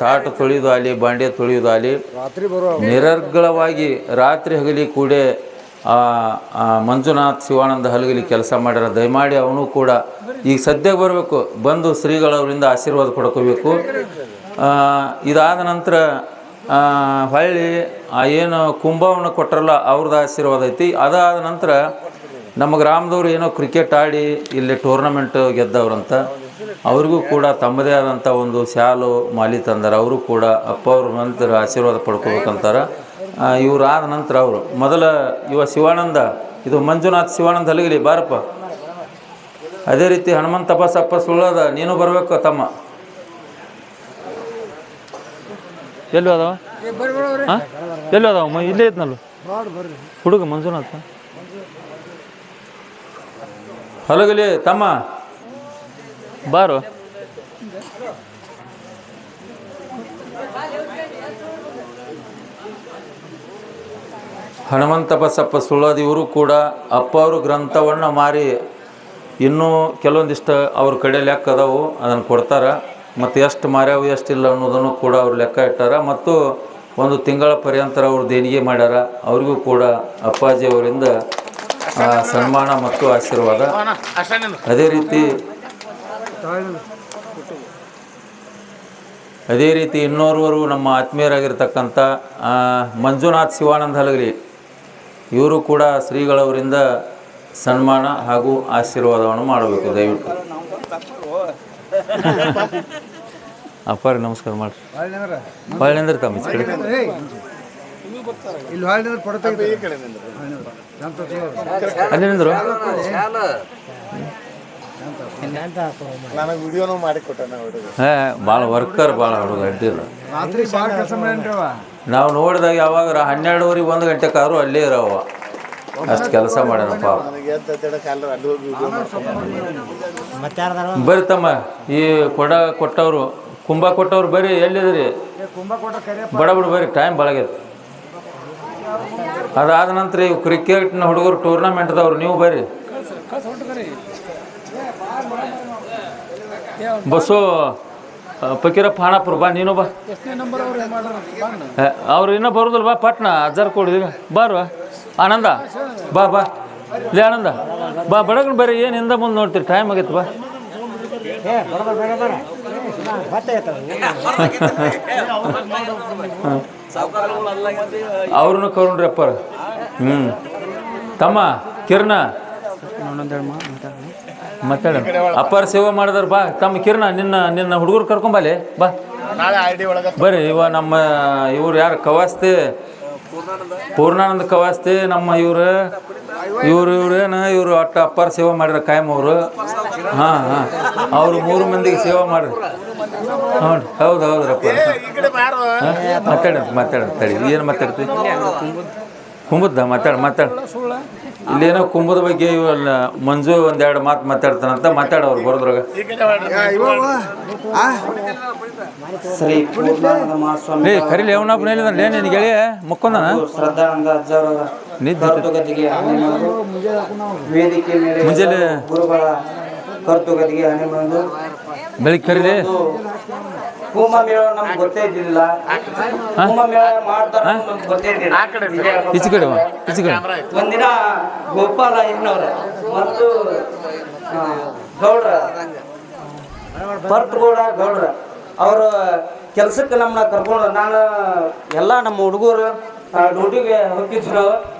ತಾಟು ತೊಳೆಯೋದಾಗಲಿ ಬಾಂಡೆ ತೊಳೆಯೋದಾಗಲಿ ನಿರರ್ಗಳವಾಗಿ ರಾತ್ರಿ ಹಗಲಿ ಕೂಡ ಮಂಜುನಾಥ್ ಶಿವಾನಂದ ಹಲಗಲಿ ಕೆಲಸ ಮಾಡ್ಯಾರ. ದಯಮಾಡಿ ಅವನು ಕೂಡ ಈಗ ಸದ್ಯಕ್ಕೆ ಬರಬೇಕು, ಬಂದು ಶ್ರೀಗಳವರಿಂದ ಆಶೀರ್ವಾದ ಪಡ್ಕೋಬೇಕು. ಇದಾದ ನಂತರ ಹೊಳ್ಳಿ ಏನು ಕುಂಭವನ್ನು ಕೊಟ್ಟರಲ್ಲ ಅವ್ರದ್ದು ಆಶೀರ್ವಾದ ಐತಿ. ಅದಾದ ನಂತರ ನಮ್ಮ ಗ್ರಾಮದವ್ರು ಏನೋ ಕ್ರಿಕೆಟ್ ಆಡಿ ಇಲ್ಲಿ ಟೂರ್ನಮೆಂಟ್ ಗೆದ್ದವ್ರಂತ, ಅವ್ರಿಗೂ ಕೂಡ ತಮ್ಮದೇ ಆದಂಥ ಒಂದು ಶಾಲು ಮಾಲಿ ತಂದಾರ. ಅವರು ಕೂಡ ಅಪ್ಪ ಅವ್ರ ನಂತರ ಆಶೀರ್ವಾದ ಪಡ್ಕೋಬೇಕಂತಾರೆ. ಇವರಾದ ನಂತರ ಅವರು ಮೊದಲ ಶಿವಾನಂದ, ಇದು ಮಂಜುನಾಥ್ ಶಿವಾನಂದ ಹಲಗಲಿ ಬಾರಪ್ಪ. ಅದೇ ರೀತಿ ಹನುಮಂತಪ್ಪ ಸಪ್ಪ ಸುಳ್ಳದ, ನೀನು ಬರಬೇಕು ತಮ್ಮ. ಎಲ್ಲಿ ಅದಾವ ಎಲ್ಲಿ ಅದಾವ ಇಲ್ಲೇ ಇದ್ನಲ್ಲ ಹುಡುಗ ಮಂಜುನಾಥ ಹಲಗಲಿ ತಮ್ಮ ಬಾರು. ಹನುಮಂತಪ್ಪ ಸಪ್ಪ ಸುಳ್ಳದ ಇವರು ಕೂಡ ಅಪ್ಪ ಅವರು ಗ್ರಂಥವನ್ನು ಮಾರಿ ಇನ್ನೂ ಕೆಲವೊಂದಿಷ್ಟು ಅವ್ರ ಕಡೆ ಲೆಕ್ಕ ಅದಾವು, ಅದನ್ನು ಕೊಡ್ತಾರೆ. ಮತ್ತು ಎಷ್ಟು ಮಾರ್ಯಾವು ಎಷ್ಟಿಲ್ಲ ಅನ್ನೋದನ್ನು ಕೂಡ ಅವ್ರು ಲೆಕ್ಕ ಇಟ್ಟಾರ. ಮತ್ತು ಒಂದು ತಿಂಗಳ ಪರ್ಯಂತರ ಅವ್ರು ದೇಣಿಗೆ ಮಾಡ್ಯಾರ. ಅವ್ರಿಗೂ ಕೂಡ ಅಪ್ಪಾಜಿಯವರಿಂದ ಸನ್ಮಾನ ಮತ್ತು ಆಶೀರ್ವಾದ. ಅದೇ ರೀತಿ ಇನ್ನೋರ್ವರು ನಮ್ಮ ಆತ್ಮೀಯರಾಗಿರ್ತಕ್ಕಂಥ ಮಂಜುನಾಥ್ ಶಿವಾನಂದ ಹಲಗಲಿ, ಇವರು ಕೂಡ ಶ್ರೀಗಳವರಿಂದ ಸನ್ಮಾನ ಹಾಗೂ ಆಶೀರ್ವಾದವನ್ನು ಮಾಡಬೇಕು ದಯವಿಟ್ಟು. ಅಪ್ಪಾರಿ ನಮಸ್ಕಾರ ಮಾಡ್ರಿ. ಹೊಳ್ಳಿಂದ್ರೆ ತಮ್ಮ ಅಲ್ಲಿ ನಿಂದ್ರು ಭಾಳ ವರ್ಕರ್, ಭಾಳ ಹುಡುಗ ಅಡ್ಡಿಲ್ಲ. ನಾವು ನೋಡಿದಾಗ ಯಾವಾಗ 12:30 1 ಗಂಟೆಗಾರು ಅಲ್ಲೇ ಇರವ, ಅಷ್ಟು ಕೆಲಸ ಮಾಡ್ಯಾನಪ್ಪ. ಬರ್ರಿ ತಮ್ಮ, ಈ ಕೊಟ್ಟವರು ಕುಂಭ ಕೊಟ್ಟವ್ರು ಬರ್ರಿ. ಎಲ್ಲಿದ್ರಿ ಬಡ ಬರ್ರಿ, ಟೈಮ್ ಬೆಳಗೈತಿ. ಅದಾದ ನಂತರ ಇವು ಕ್ರಿಕೆಟ್ನ ಹುಡುಗರು ಟೂರ್ನಮೆಂಟ್ದವ್ರು ನೀವು ಬರ್ರಿ. ಬಸ್ಸು ಫಕೀರಪ್ಪ ಹಾಣಾಪುರ ಬಾ, ನೀನು ಬಾ. ಅವ್ರು ಇನ್ನೂ ಬರೋದಿಲ್ಲ, ಬಾ ಪಟ್ನ ಅಜ್ಜಾರ್ ಕೊಡಿದೀಗ ಬಾರು. ಆನಂದ ಬಾ ಬಾ, ಲೇ ಆನಂದ ಬಾ, ಬಡಗನ್ ಬರ್ರಿ. ಏನು ಹಿಂದೆ ಮುಂದೆ ನೋಡ್ತೀರಿ, ಟೈಮ್ ಆಗೈತೆ ಬಾ. ಅವ್ರನ್ನ ಕರ್ಕೊಂಡ್ರಿ ಅಪ್ಪಾರ. ತಮ್ಮ ಕಿರಣ ಮಾತಾಡ, ಅಪ್ಪಾರ ಸೇವೆ ಮಾಡಿದಾರ ಬಾ. ತಮ್ಮ ಕಿರಣ ನಿನ್ನ ಹುಡುಗರು ಕರ್ಕೊಂಬಲ್ಲಿ ಬಾ ಬರ್ರಿ. ನಮ್ಮ ಇವ್ರು ಯಾರು ಕವಾಸ್ತಿ, ಪೂರ್ಣಾನಂದ ಕವಾಸ್ತಿ ನಮ್ಮ ಇವ್ರು ಏನು ಇವರು ಒಟ್ಟು ಅಪ್ಪಾರ ಸೇವೆ ಮಾಡಿರ ಕಾಯಂ ಅವರು. ಹಾಂ ಅವರು 3 ಮಂದಿಗೆ ಸೇವೆ ಮಾಡ್ರಿ. ಹೌದು ಹೌದ್ರಪ್ಪ. ಮಾತಾಡ ತಡಿ, ಏನು ಮಾತಾಡ್ತೀವಿ? ಕುಂಬುದ್ದ ಮಾತಾಡ. ಇಲ್ಲೇನೋ ಕುಂಭದ ಬಗ್ಗೆ ಇವಲ್ಲ ಮಂಜು 1-2 ಮಾತು ಮಾತಾಡ್ತಾನಂತ. ಮಾತಾಡೋರು ಬರೋದ್ರಾಗ. ಏ ಕರೀಲಿ, ಅವನಪ್ಪ ಹೇಳಿದಾನೆ ನಿನ್ನ ಗೆಳೆಯ ಮುಕ್ಕೊಂದಾನ ಮುಂಜಾನೆ ಬೆಳಿಗ್ಗೆ ಕರೀಲಿ. ಈಚೆ ಕಡೆ ಒಂದಿನ ಗೋಪಾಲ ಏನವ್ರ ಮತ್ತು ಗೌಡ್ರ ಭರತ್ಗೌಡ ಗೌಡ್ರ ಅವ್ರ ಕೆಲ್ಸಕ್ಕೆ ನಮ್ಮನ್ನ ಕರ್ಕೊಂಡು, ನಾನು ಎಲ್ಲ ನಮ್ಮ ಹುಡುಗರು ಡ್ಯೂಟಿಗೆ ಹೋಗಿದ್ರು.